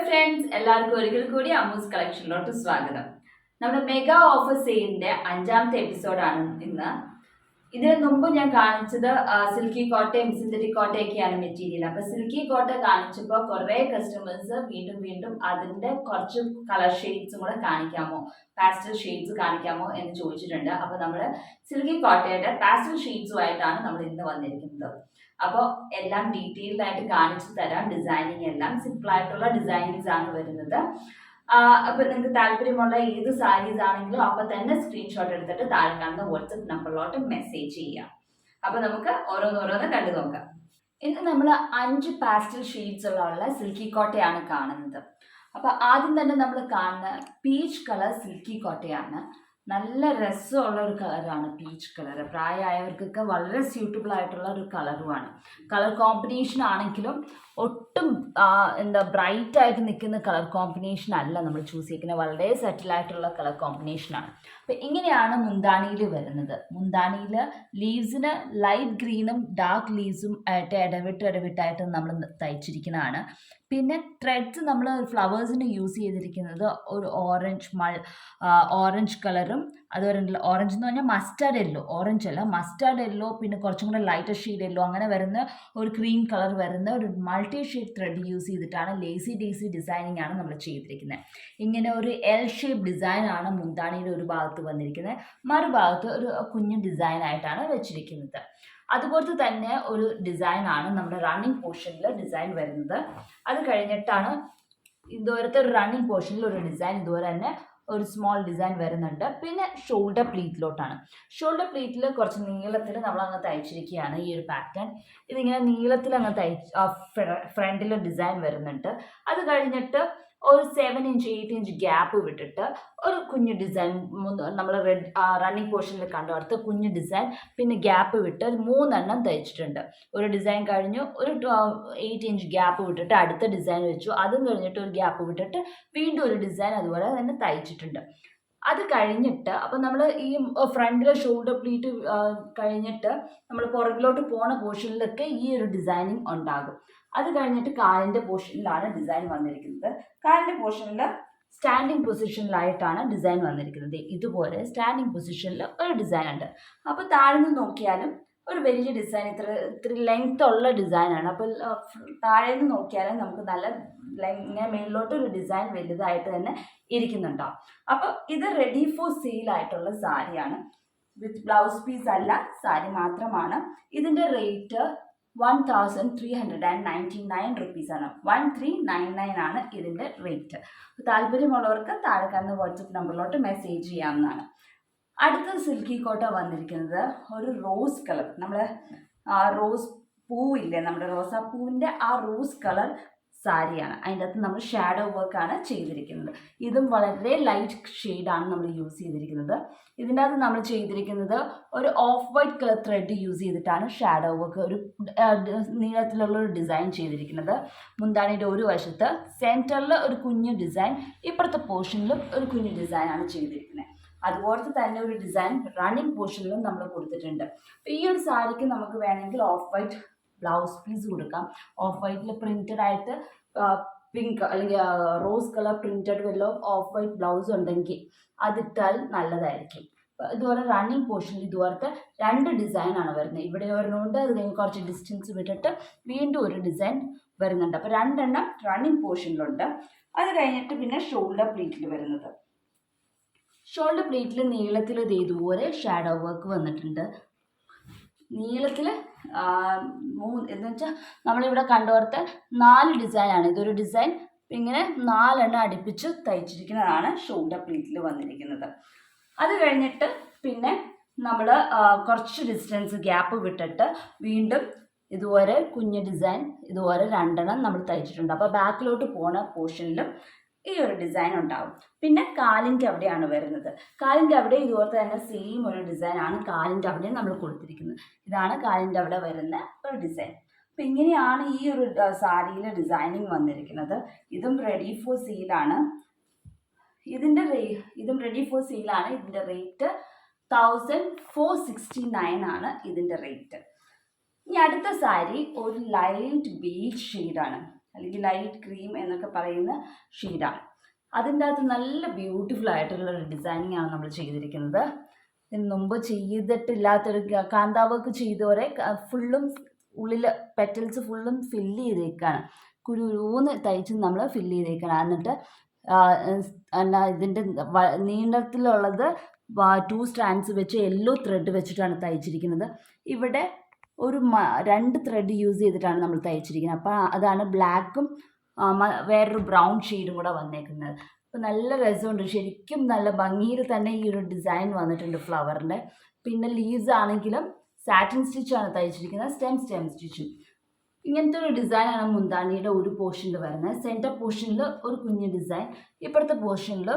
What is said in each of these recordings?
friends, എല്ലാവർക്കും ഒരിക്കൽ കൂടി അമ്മൂസ് കളക്ഷനിലോട്ട് സ്വാഗതം. നമ്മുടെ മെഗാ ഓഫർ സെയിലിന്റെ 5ാമത്തെ എപ്പിസോഡാണ് ഇന്ന്. ഇതിനു മുമ്പ് ഞാൻ കാണിച്ചത് സിൽക്കി കോട്ടയും സിന്തറ്റിക് കോട്ടയൊക്കെയാണ് മെറ്റീരിയൽ. അപ്പൊ സിൽക്കി കോട്ട കാണിച്ചപ്പോൾ കുറെ കസ്റ്റമേഴ്സ് വീണ്ടും അതിന്റെ കുറച്ച് കളർ ഷെയ്ഡ്സും കൂടെ കാണിക്കാമോ, പാസ്റ്റൽ ഷെയ്ഡ്സ് കാണിക്കാമോ എന്ന് ചോദിച്ചിട്ടുണ്ട്. അപ്പൊ നമ്മൾ സിൽക്കി കോട്ടയുടെ പാസ്റ്റൽ ഷെയ്ഡ്സുമായിട്ടാണ് നമ്മൾ ഇന്ന് വന്നിരിക്കുന്നത്. അപ്പോൾ എല്ലാം ഡീറ്റെയിൽഡ് ആയിട്ട് കാണിച്ചു തരാം. ഡിസൈനിങ് എല്ലാം സിമ്പിൾ ആയിട്ടുള്ള ഡിസൈനിങ്സ് ആണ് വരുന്നത്. അപ്പൊ നിങ്ങൾക്ക് താല്പര്യമുള്ള ഏത് സാരീസ് ആണെങ്കിലും അപ്പൊ തന്നെ സ്ക്രീൻഷോട്ട് എടുത്തിട്ട് താഴെ കാണുന്ന വാട്സപ്പ് നമ്പറിലോട്ട് മെസ്സേജ് ചെയ്യാം. അപ്പൊ നമുക്ക് ഓരോന്നോരോന്ന് കണ്ടു നോക്കാം. ഇന്ന് നമ്മൾ 5 പാസ്റ്റൽ ഷെയ്ഡ്സ് ഉള്ള സിൽക്കി കോട്ടയാണ് കാണുന്നത്. അപ്പൊ ആദ്യം തന്നെ നമ്മൾ കാണുന്ന പീച്ച് കളർ സിൽക്കി കോട്ടയാണ്. നല്ല രസമുള്ള ഒരു കളറാണ് പീച്ച് കളർ. പ്രായമായവർക്കൊക്കെ വളരെ സ്യൂട്ടബിൾ ആയിട്ടുള്ള ഒരു കളറുമാണ്. കളർ കോമ്പിനേഷൻ ആണെങ്കിലും ഒട്ടും എന്താ ബ്രൈറ്റ് ആയിട്ട് നിൽക്കുന്ന കളർ കോമ്പിനേഷൻ അല്ല നമ്മൾ ചൂസ് ചെയ്യുന്നത്. വളരെ സെറ്റിൽ ആയിട്ടുള്ള കളർ കോമ്പിനേഷനാണ്. അപ്പം ഇങ്ങനെയാണ് മുന്താണിയിൽ വരുന്നത്. മുന്താണിയിൽ ലീവ്സിന് ലൈറ്റ് ഗ്രീനും ഡാർക്ക് ലീവ്സും ആയിട്ട് ഇടവിട്ടായിട്ട് നമ്മൾ തയ്ച്ചിരിക്കുന്നതാണ്. പിന്നെ ത്രെഡ്സ് നമ്മൾ ഫ്ലവേഴ്സിന് യൂസ് ചെയ്തിരിക്കുന്നത് ഒരു ഓറഞ്ച് കളറും അതുപോലെ ഓറഞ്ച് എന്ന് പറഞ്ഞാൽ മസ്റ്റാർഡ് യെല്ലോ, ഓറഞ്ച് അല്ല മസ്റ്റാർഡ് യെല്ലോ, പിന്നെ കുറച്ചും കൂടെ ലൈറ്റർ ഷെയ്ഡ് യെല്ലോ, അങ്ങനെ വരുന്ന ഒരു ക്രീം കളർ വരുന്ന ഒരു മൾട്ടി ഷെയ്ഡ് ത്രെഡ് യൂസ് ചെയ്തിട്ടാണ് ലേസി ഡേസി ഡിസൈനിങ് ആണ് നമ്മൾ ചെയ്തിരിക്കുന്നത്. ഇങ്ങനെ ഒരു എൽ ഷേപ്പ് ഡിസൈൻ ആണ് മുന്താണിയുടെ ഒരു ഭാഗത്ത് വന്നിരിക്കുന്നത്, മറുഭാഗത്ത് ഒരു കുഞ്ഞു ഡിസൈൻ ആയിട്ടാണ് വെച്ചിരിക്കുന്നത്. അതുപോലത്തെ തന്നെ ഒരു ഡിസൈൻ ആണ് നമ്മുടെ റണ്ണിങ് പോർഷനിൽ ഡിസൈൻ വരുന്നത്. അത് കഴിഞ്ഞിട്ടാണ് ഇതുപോലത്തെ ഒരു റണ്ണിങ് പോർഷനിൽ ഒരു ഡിസൈൻ ഇതുപോലെ തന്നെ ഒരു സ്മോൾ ഡിസൈൻ വരുന്നുണ്ട്. പിന്നെ ഷോൾഡർ പ്ലീറ്റിലോട്ടാണ്. ഷോൾഡർ പ്ലീറ്റിൽ കുറച്ച് നീളത്തിൽ നമ്മൾ അങ്ങ് തയ്ച്ചിരിക്കുകയാണ് ഈ ഒരു പാറ്റേൺ. ഇതിങ്ങനെ നീളത്തിൽ അങ്ങ് ഫ്രണ്ടിൽ ഡിസൈൻ വരുന്നുണ്ട്. അത് കഴിഞ്ഞിട്ട് ഒരു 7 ഇഞ്ച് 8 ഇഞ്ച് ഗ്യാപ്പ് വിട്ടിട്ട് ഒരു കുഞ്ഞു ഡിസൈൻ നമ്മൾ റണ്ണിങ് പോർഷനിൽ കണ്ടോർത്ത് കുഞ്ഞു ഡിസൈൻ, പിന്നെ ഗ്യാപ്പ് വിട്ട് 3 തയ്ച്ചിട്ടുണ്ട്. ഒരു ഡിസൈൻ കഴിഞ്ഞു, ഒരു 8 ഇഞ്ച് ഗ്യാപ്പ് വിട്ടിട്ട് അടുത്ത ഡിസൈൻ വെച്ചു, അതും കഴിഞ്ഞിട്ട് ഒരു ഗ്യാപ്പ് വിട്ടിട്ട് വീണ്ടും ഒരു ഡിസൈൻ അതുപോലെ തന്നെ തയ്ച്ചിട്ടുണ്ട്. അത് കഴിഞ്ഞിട്ട് അപ്പം നമ്മൾ ഈ ഫ്രണ്ടിലെ ഷോൾഡർ പ്ലീറ്റ് കഴിഞ്ഞിട്ട് നമ്മൾ പുറകിലോട്ട് പോണ പോർഷനിലൊക്കെ ഈ ഒരു ഡിസൈനിങ് ഉണ്ടാകും. അത് കഴിഞ്ഞിട്ട് കാലിൻ്റെ പോർഷനിലാണ് ഡിസൈൻ വന്നിരിക്കുന്നത്. കാലിൻ്റെ പോർഷനിൽ സ്റ്റാൻഡിങ് പൊസിഷനിലായിട്ടാണ് ഡിസൈൻ വന്നിരിക്കുന്നത്. ഇതുപോലെ സ്റ്റാൻഡിങ് പൊസിഷനിൽ ഒരു ഡിസൈൻ ഉണ്ട്. അപ്പോൾ താഴെ നിന്ന് നോക്കിയാലും ഒരു വലിയ ഡിസൈൻ, ഇത്ര ലെങ്ത് ഉള്ള ഡിസൈനാണ്. അപ്പോൾ താഴെ നിന്ന് നോക്കിയാലും നമുക്ക് നല്ല ഇങ്ങനെ മേളിലോട്ട് ഒരു ഡിസൈൻ വലുതായിട്ട് തന്നെ ഇരിക്കുന്നുണ്ടാവും. അപ്പോൾ ഇത് റെഡി ഫോർ സെയിൽ ആയിട്ടുള്ള സാരിയാണ്. വിത്ത് ബ്ലൗസ് പീസ് അല്ല, സാരി മാത്രമാണ്. ഇതിൻ്റെ റേറ്റ് 1399 റുപ്പീസാണ്. 1399 ആണ് ഇതിൻ്റെ റേറ്റ്. താല്പര്യമുള്ളവർക്ക് താഴെ കാണുന്ന വാട്സപ്പ് നമ്പറിലോട്ട് മെസ്സേജ് ചെയ്യാവുന്നതാണ്. അടുത്ത സിൽക്കി കോട്ട വന്നിരിക്കുന്നത് ഒരു റോസ് കളർ, നമ്മൾ റോസ് പൂവില്ലേ, നമ്മുടെ റോസാപ്പൂവിൻ്റെ ആ റോസ് കളർ സാരിയാണ്. അതിൻ്റെ അകത്ത് നമ്മൾ ഷാഡോ വർക്കാണ് ചെയ്തിരിക്കുന്നത്. ഇതും വളരെ ലൈറ്റ് ഷെയ്ഡാണ് നമ്മൾ യൂസ് ചെയ്തിരിക്കുന്നത്. ഇതിൻ്റെ അകത്ത് നമ്മൾ ചെയ്തിരിക്കുന്നത് ഒരു of white colour thread use ചെയ്തിട്ടാണ് ഷാഡോ വർക്ക് ഒരു നീളത്തിലുള്ള ഒരു ഡിസൈൻ ചെയ്തിരിക്കുന്നത്. മുന്താണിയുടെ ഒരു വശത്ത് സെൻറ്ററിൽ ഒരു കുഞ്ഞു ഡിസൈൻ, ഇപ്പുറത്തെ പോർഷനിലും ഒരു കുഞ്ഞു ഡിസൈനാണ് ചെയ്തിരിക്കുന്നത്. അതുപോലത്തെ തന്നെ ഒരു ഡിസൈൻ റണ്ണിങ് പോർഷനിലും നമ്മൾ കൊടുത്തിട്ടുണ്ട്. അപ്പോൾ ഈ ഒരു സാരിക്ക് നമുക്ക് വേണമെങ്കിൽ ഓഫ് വൈറ്റ് ബ്ലൗസ് പീസ് കൊടുക്കാം. ഓഫ് വൈറ്റിൽ പ്രിൻറ്റഡ് ആയിട്ട് പിങ്ക് അല്ലെങ്കിൽ റോസ് കളർ പ്രിൻറ്റഡ് വല്ലോ ഓഫ് വൈറ്റ് ബ്ലൗസ് ഉണ്ടെങ്കിൽ അതിട്ടാൽ നല്ലതായിരിക്കും. ഇതുപോലെ റണ്ണിങ് പോർഷനിൽ ഇതുപോലത്തെ 2 ഡിസൈനാണ് വരുന്നത്. ഇവിടെ ഒരെണ്ണമുണ്ട്, അത് കഴിഞ്ഞ് കുറച്ച് ഡിസ്റ്റൻസ് വിട്ടിട്ട് വീണ്ടും ഒരു ഡിസൈൻ വരുന്നുണ്ട്. അപ്പോൾ 2 റണ്ണിങ് പോർഷനിലുണ്ട്. അത് കഴിഞ്ഞിട്ട് പിന്നെ ഷോൾഡർ പ്ലീറ്റിൽ വരുന്നത്. ഷോൾഡർ പ്ലീറ്റിൽ നീളത്തിൽ ഇതുപോലെ ഷാഡോ വർക്ക് വന്നിട്ടുണ്ട്. നീളത്തിൽ എന്ന് വെച്ചാൽ നമ്മളിവിടെ കണ്ടോർത്ത് 4 ഡിസൈനാണ്. ഇതൊരു ഡിസൈൻ, ഇങ്ങനെ 4 അടുപ്പിച്ച് തയ്ച്ചിരിക്കുന്നതാണ് ഷോൾഡർ പ്ലീറ്റിൽ വന്നിരിക്കുന്നത്. അത് കഴിഞ്ഞിട്ട് പിന്നെ നമ്മൾ കുറച്ച് ഡിസ്റ്റൻസ് ഗ്യാപ്പ് വിട്ടിട്ട് വീണ്ടും ഇതുപോലെ കുഞ്ഞ് ഡിസൈൻ ഇതുപോലെ 2 നമ്മൾ തയ്ച്ചിട്ടുണ്ട്. അപ്പോൾ ബാക്കിലോട്ട് പോണ പോർഷനിലും ഈ ഒരു ഡിസൈൻ ഉണ്ടാവും. പിന്നെ കാലിൻ്റെ അവിടെയാണ് വരുന്നത്. കാലിൻ്റെ അവിടെ ഇതുപോലെ തന്നെ സെയിം ഒരു ഡിസൈനാണ് കാലിൻ്റെ അവിടെ നമ്മൾ കൊടുത്തിരിക്കുന്നത്. ഇതാണ് കാലിൻ്റെ അവിടെ വരുന്ന ഒരു ഡിസൈൻ. അപ്പം ഇങ്ങനെയാണ് ഈ ഒരു സാരിയിലെ ഡിസൈനിങ് വന്നിരിക്കുന്നത്. ഇതും റെഡി ഫോർ സെയിലാണ്. ഇതും റെഡി ഫോർ സെയിലാണ്. ഇതിൻ്റെ റേറ്റ് 1469 ആണ് ഇതിൻ്റെ റേറ്റ്. ഇനി അടുത്ത സാരി ഒരു ലൈറ്റ് ബേജ് ഷെയ്ഡാണ്. അല്ലെങ്കിൽ ലൈറ്റ് ക്രീം എന്നൊക്കെ പറയുന്ന ഷെയ്ഡാണ്. അതിൻ്റെ അകത്ത് നല്ല ബ്യൂട്ടിഫുൾ ആയിട്ടുള്ള ഒരു ഡിസൈനിങ് ആണ് നമ്മൾ ചെയ്തിരിക്കുന്നത്. ഇതിന് മുമ്പ് ചെയ്തിട്ടില്ലാത്തൊരു കാന്താ വർക്ക് ചെയ്തവരെ ഫുള്ളും ഉള്ളിൽ പെറ്റൽസ് ഫുള്ളും ഫില്ല് ചെയ്തേക്കാണ്. കുരുന്ന് തയ്ച്ച് നമ്മൾ ഫില്ല് ചെയ്തേക്കണം. എന്നിട്ട് എന്നാ ഇതിൻ്റെ നീളത്തിലുള്ളത് 2 സ്ട്രാൻഡ്സ് വെച്ച് യെല്ലോ ത്രെഡ് വെച്ചിട്ടാണ് തയ്ച്ചിരിക്കുന്നത്. ഇവിടെ ഒരു 2 ത്രെഡ് യൂസ് ചെയ്തിട്ടാണ് നമ്മൾ തയ്ച്ചിരിക്കുന്നത്. അപ്പോൾ അതാണ് ബ്ലാക്കും വേറൊരു ബ്രൗൺ ഷെയ്ഡും കൂടെ വന്നേക്കുന്നത്. അപ്പോൾ നല്ല രസമുണ്ട്. ശരിക്കും നല്ല ഭംഗിയിൽ തന്നെ ഈ ഒരു ഡിസൈൻ വന്നിട്ടുണ്ട് ഫ്ലവറിൻ്റെ. പിന്നെ ലീവ്സ് ആണെങ്കിലും സാറ്റിൻ സ്റ്റിച്ചാണ് തയ്ച്ചിരിക്കുന്നത്, സ്റ്റെം സ്റ്റിച്ചും. ഇങ്ങനത്തെ ഒരു ഡിസൈനാണ് മുന്താണിയുടെ ഒരു പോർഷനിൽ വരുന്നത്. സെൻറ്റർ പോർഷനിൽ ഒരു കുഞ്ഞ് ഡിസൈൻ, ഇപ്പുറത്തെ പോർഷനിൽ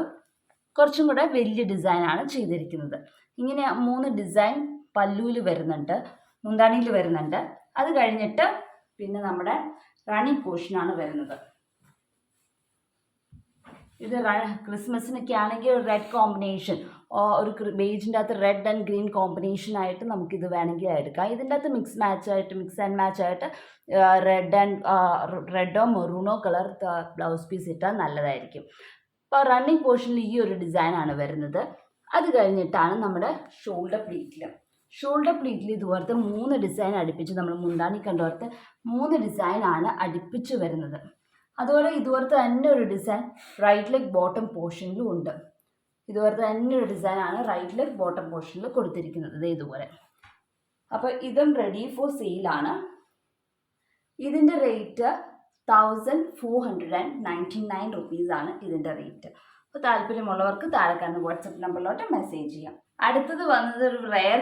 കുറച്ചും കൂടെ വലിയ ഡിസൈനാണ് ചെയ്തിരിക്കുന്നത്. ഇങ്ങനെ 3 ഡിസൈൻ പല്ലുവിൽ വരുന്നുണ്ട്, മുന്താണിയിൽ വരുന്നുണ്ട്. അത് കഴിഞ്ഞിട്ട് പിന്നെ നമ്മുടെ റണ്ണിങ് പോർഷനാണ് വരുന്നത്. ഇത് ക്രിസ്മസിനൊക്കെ ആണെങ്കിൽ ഒരു റെഡ് കോമ്പിനേഷൻ, ഒരു ബേജിൻ്റെ അകത്ത് റെഡ് ആൻഡ് ഗ്രീൻ കോമ്പിനേഷൻ ആയിട്ട് നമുക്കിത് വേണമെങ്കിൽ എടുക്കാം. ഇതിൻ്റെ അകത്ത് മിക്സ് ആൻഡ് മാച്ച് ആയിട്ട് റെഡോ മെറൂണോ കളർ ബ്ലൗസ് പീസ് ഇട്ടാൽ നല്ലതായിരിക്കും. അപ്പോൾ റണ്ണിങ് പോർഷനിൽ ഈ ഒരു ഡിസൈനാണ് വരുന്നത്. അത് കഴിഞ്ഞിട്ടാണ് നമ്മുടെ ഷോൾഡർ പ്ലീറ്റിൽ ഇതുപോലത്തെ 3 ഡിസൈൻ അടുപ്പിച്ച്, നമ്മൾ മുന്താണി കണ്ടോർത്ത് 3 ഡിസൈനാണ് അടുപ്പിച്ച് വരുന്നത്. അതുപോലെ ഇതുപോലത്തെ തന്നെ ഒരു ഡിസൈൻ റൈറ്റ് ലെഗ് ബോട്ടം പോർഷനിലും ഉണ്ട്. ഇതുപോലത്തെ തന്നെ ഒരു ഡിസൈനാണ് റൈറ്റ് ലെഗ് ബോട്ടം പോർഷനിൽ കൊടുത്തിരിക്കുന്നത് ഇതുപോലെ. അപ്പോൾ ഇതും റെഡി ഫോർ സെയിലാണ്. ഇതിൻ്റെ റേറ്റ് 1499 റുപ്പീസാണ് ഇതിൻ്റെ റേറ്റ്. അപ്പോൾ താല്പര്യമുള്ളവർക്ക് താഴെ കാണുന്ന വാട്സപ്പ് നമ്പറിലോട്ട് മെസ്സേജ് ചെയ്യാം. അടുത്തത് വന്നത് ഒരു റെയർ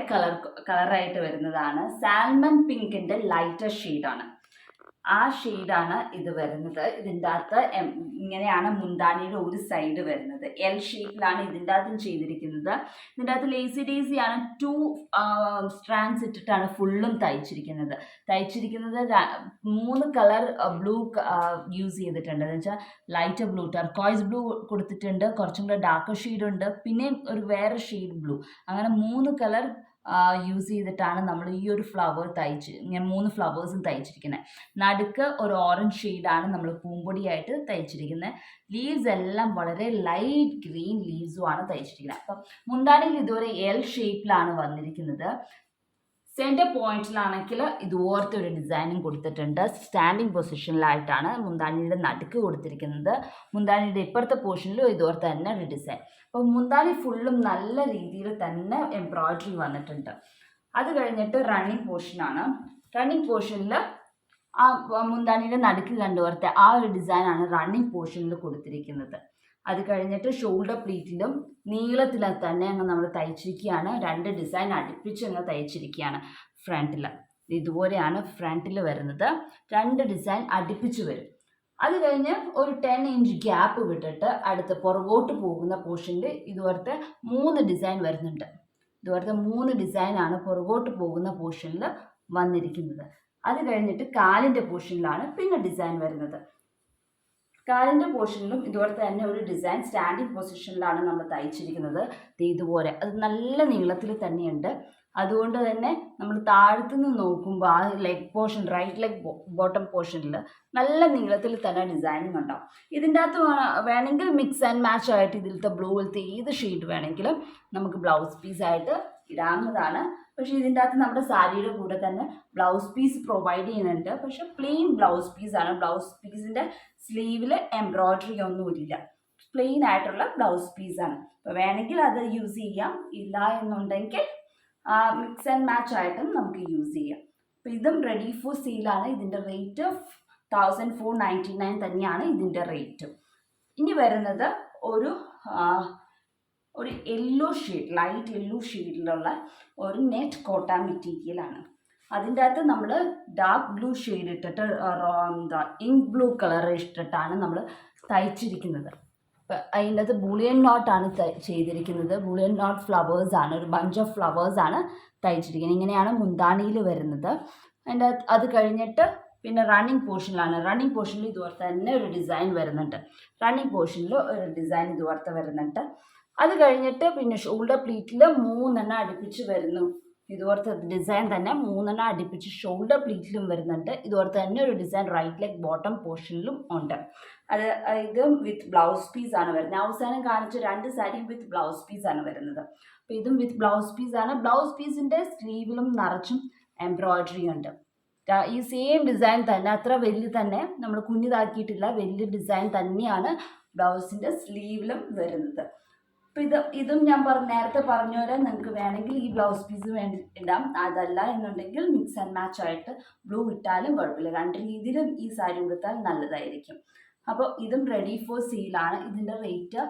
കളറായിട്ട് വരുന്നതാണ്. സാൽമൺ പിങ്കിൻ്റെ ലൈറ്റർ ഷെയ്ഡാണ്. ആ ഷെയ്ഡാണ് ഇത് വരുന്നത്. ഇതിൻ്റെ അകത്ത് ഇങ്ങനെയാണ് മുന്താണിയുടെ ഒരു സൈഡ് വരുന്നത്. എൽ ഷേപ്പിലാണ് ഇതിൻ്റെ അകത്തും ചെയ്തിരിക്കുന്നത്. ഇതിൻ്റെ അകത്ത് ലേസി ഡേസിയാണ് 2 സ്ട്രാൻഡ്സ് ഇട്ടിട്ടാണ് ഫുള്ളും തയ്ച്ചിരിക്കുന്നത്. 3 കളർ ബ്ലൂ യൂസ് ചെയ്തിട്ടുണ്ട്. എന്ന് വെച്ചാൽ ലൈറ്റ് ബ്ലൂ, ടർക്കോയ്സ് ബ്ലൂ കൊടുത്തിട്ടുണ്ട്, കുറച്ചും കൂടെ ഡാർക്ക് ഷെയ്ഡുണ്ട്, പിന്നെയും ഒരു വേറെ ഷെയ്ഡ് ബ്ലൂ. അങ്ങനെ 3 കളർ യൂസ് ചെയ്തിട്ടാണ് നമ്മൾ ഈ ഒരു ഫ്ലവർ ഇങ്ങനെ 3 ഫ്ലവേഴ്സും തയ്ച്ചിരിക്കുന്നത്. നടുക്ക് ഒരു ഓറഞ്ച് ഷെയ്ഡാണ് നമ്മൾ പൂമ്പൊടിയായിട്ട് തയ്ച്ചിരിക്കുന്നത്. ലീവ്സ് എല്ലാം വളരെ ലൈറ്റ് ഗ്രീൻ ലീവ്സുമാണ് തയ്ച്ചിരിക്കുന്നത്. അപ്പം മുന്താണിയിൽ ഇതുവരെ എൽ ഷേപ്പിലാണ് വന്നിരിക്കുന്നത്. സെൻറ്റർ പോയിന്റിലാണെങ്കിൽ ഇതുപോലത്തെ ഒരു ഡിസൈനും കൊടുത്തിട്ടുണ്ട്. സ്റ്റാൻഡിങ് പൊസിഷനിലായിട്ടാണ് മുന്താണിയുടെ നടുക്ക് കൊടുത്തിരിക്കുന്നത്. മുന്താണിയുടെ ഇപ്പുറത്തെ പോർഷനിലും ഇതുപോലത്തെ തന്നെ ഒരു ഡിസൈൻ. അപ്പോൾ മുന്താണി ഫുള്ളും നല്ല രീതിയിൽ തന്നെ എംബ്രോയിഡറി വന്നിട്ടുണ്ട്. അത് കഴിഞ്ഞിട്ട് റണ്ണിങ് പോർഷനാണ്. റണ്ണിങ് പോർഷനിൽ ആ മുന്താണിയുടെ നടുക്ക് കണ്ടുപോലത്തെ ആ ഒരു ഡിസൈനാണ് റണ്ണിങ് പോർഷനിൽ കൊടുത്തിരിക്കുന്നത്. അത് കഴിഞ്ഞിട്ട് ഷോൾഡർ പ്ലീറ്റിലും നീളത്തിൽ തന്നെ അങ്ങ് നമ്മൾ തയ്ച്ചിരിക്കുകയാണ്. 2 ഡിസൈൻ അടുപ്പിച്ച് അങ്ങ് തയ്ച്ചിരിക്കുകയാണ്. ഫ്രണ്ടിൽ ഇതുപോലെയാണ് ഫ്രണ്ടിൽ വരുന്നത്. 2 ഡിസൈൻ അടുപ്പിച്ച് വരും. അത് കഴിഞ്ഞ് ഒരു 10 ഇഞ്ച് ഗ്യാപ്പ് വിട്ടിട്ട് അടുത്ത് പുറകോട്ട് പോകുന്ന പോർഷനിൽ ഇതുപോലത്തെ 3 ഡിസൈൻ വരുന്നുണ്ട്. ഇതുപോലത്തെ 3 ഡിസൈനാണ് പുറകോട്ട് പോകുന്ന പോർഷനിൽ വന്നിരിക്കുന്നത്. അത് കഴിഞ്ഞിട്ട് കാലിൻ്റെ പോർഷനിലാണ് പിന്നെ ഡിസൈൻ വരുന്നത്. കാലിൻ്റെ പോർഷനിലും ഇതുപോലത്തെ തന്നെ ഒരു ഡിസൈൻ സ്റ്റാൻഡിങ് പൊസിഷനിലാണ് നമ്മൾ തയ്ച്ചിരിക്കുന്നത്. ഇതുപോലെ അത് നല്ല നീളത്തിൽ തന്നെയുണ്ട്. അതുകൊണ്ട് തന്നെ നമ്മൾ താഴത്തുനിന്ന് നോക്കുമ്പോൾ ആ leg portion, right leg bottom പോർഷനിൽ നല്ല നീളത്തിൽ തന്നെ ഡിസൈനിങ് ഉണ്ടാവും. ഇതിൻ്റെ അകത്ത് വേണമെങ്കിൽ മിക്സ് ആൻഡ് മാച്ച് ആയിട്ട് ഇതിലത്തെ ബ്ലൂവിലത്തെ ഏത് ഷെയ്ഡ് വേണമെങ്കിലും നമുക്ക് ബ്ലൗസ് പീസായിട്ട് ഇടാവുന്നതാണ്. പക്ഷേ ഇതിൻ്റെ അകത്ത് നമ്മുടെ സാരിയുടെ കൂടെ തന്നെ ബ്ലൗസ് പീസ് പ്രൊവൈഡ് ചെയ്യുന്നുണ്ട്. പക്ഷെ പ്ലെയിൻ ബ്ലൗസ് പീസാണ്. ബ്ലൗസ് പീസിൻ്റെ സ്ലീവിൽ എംബ്രോയിഡറി ഒന്നുമില്ല, പ്ലെയിൻ ആയിട്ടുള്ള ബ്ലൗസ് പീസാണ്. അപ്പോൾ വേണമെങ്കിൽ അത് യൂസ് ചെയ്യാം, ഇല്ല എന്നുണ്ടെങ്കിൽ മിക്സ് ആൻഡ് മാച്ച് ആയിട്ടും നമുക്ക് യൂസ് ചെയ്യാം. അപ്പോൾ ഇതും റെഡി ഫോർ സെയിലാണ്. ഇതിൻ്റെ റേറ്റ് 1499 തന്നെയാണ് ഇതിൻ്റെ റേറ്റ്. ഇനി വരുന്നത് ഒരു യെല്ലോ ഷെയ്ഡ്, ലൈറ്റ് യെല്ലോ ഷെയ്ഡിലുള്ള ഒരു നെറ്റ് കോട്ട മെറ്റീരിയലാണ്. അതിൻ്റെ അകത്ത് നമ്മൾ ഡാർക്ക് ബ്ലൂ ഷെയ്ഡ് ഇട്ടിട്ട് ഇങ്ക് ബ്ലൂ കളർ ഇട്ടിട്ടാണ് നമ്മൾ തയ്ച്ചിരിക്കുന്നത്. അതിൻ്റെ അകത്ത് ബൂളിയൻ നോട്ടാണ് ചെയ്തിരിക്കുന്നത്. ബൂളിയൻ നോട്ട് ഫ്ലവേഴ്സാണ്, ഒരു ബഞ്ച് ഓഫ് ഫ്ലവേഴ്സാണ് തയ്ച്ചിരിക്കുന്നത്. ഇങ്ങനെയാണ് മുന്താണിയിൽ വരുന്നത്. അത് കഴിഞ്ഞിട്ട് പിന്നെ റണ്ണിങ് പോർഷനിലാണ്. റണ്ണിങ് പോർഷനിൽ ഇതുപോലത്തെ തന്നെ ഒരു ഡിസൈൻ വരുന്നുണ്ട്. റണ്ണിങ് പോർഷനിൽ ഒരു ഡിസൈൻ ഇതുപോലത്തെ വരുന്നുണ്ട്. അത് കഴിഞ്ഞിട്ട് പിന്നെ ഷോൾഡർ പ്ലീറ്റിൽ 3 അടുപ്പിച്ച് വരുന്നു. ഇതുപോലത്തെ ഡിസൈൻ തന്നെ 3 അടുപ്പിച്ച് ഷോൾഡർ പ്ലീറ്റിലും വരുന്നുണ്ട്. ഇതുപോലത്തെ തന്നെ ഒരു ഡിസൈൻ റൈറ്റ് ലെഗ് ബോട്ടം പോർഷനിലും ഉണ്ട്. അത് ഇതും വിത്ത് ബ്ലൗസ് പീസ് ആണ് വരുന്നത്. അവസാനം കാണിച്ച 2 സാരിയും വിത്ത് ബ്ലൗസ് പീസ് ആണ് വരുന്നത്. അപ്പോൾ ഇതും വിത്ത് ബ്ലൗസ് പീസ് ആണ്. ബ്ലൗസ് പീസിൻ്റെ സ്ലീവിലും നിറച്ചും എംബ്രോയിഡറി ഉണ്ട്. ഈ സെയിം ഡിസൈൻ തന്നെ, അത്ര വലിയ തന്നെ നമ്മൾ കുഞ്ഞിതാക്കിയിട്ടില്ല, വലിയ ഡിസൈൻ തന്നെയാണ് ബ്ലൗസിൻ്റെ സ്ലീവിലും വരുന്നത്. അപ്പോൾ ഇതും ഞാൻ നേരത്തെ പറഞ്ഞ പോലെ നിങ്ങൾക്ക് വേണമെങ്കിൽ ഈ ബ്ലൗസ് പീസ് ഇടാം. അതല്ല എന്നുണ്ടെങ്കിൽ മിക്സ് ആൻഡ് മാച്ച് ആയിട്ട് ബ്ലൂ ഇട്ടാലും കുഴപ്പമില്ല. 2 രീതിയിലും ഈ സാരി ഉടുത്താൽ നല്ലതായിരിക്കും. അപ്പോൾ ഇതും റെഡി ഫോർ സെയിലാണ്. ഇതിൻ്റെ റേറ്റ്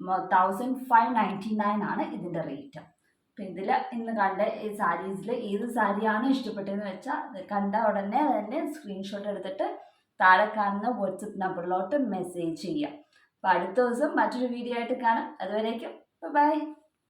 1599 ആണ് ഇതിൻ്റെ റേറ്റ്. അപ്പോൾ ഇതിൽ ഇന്ന് കണ്ട ഈ സാരീസിൽ ഏത് സാരിയാണ് ഇഷ്ടപ്പെട്ടതെന്ന് വെച്ചാൽ കണ്ട ഉടനെ തന്നെ സ്ക്രീൻഷോട്ട് എടുത്തിട്ട് താഴെ കാണുന്ന വാട്സപ്പ് നമ്പറിലോട്ട് മെസ്സേജ് ചെയ്യാം. അപ്പോൾ അടുത്ത ദിവസം മറ്റൊരു വീഡിയോ ആയിട്ട് കാണാം. അതുവരേക്കും ബൈ.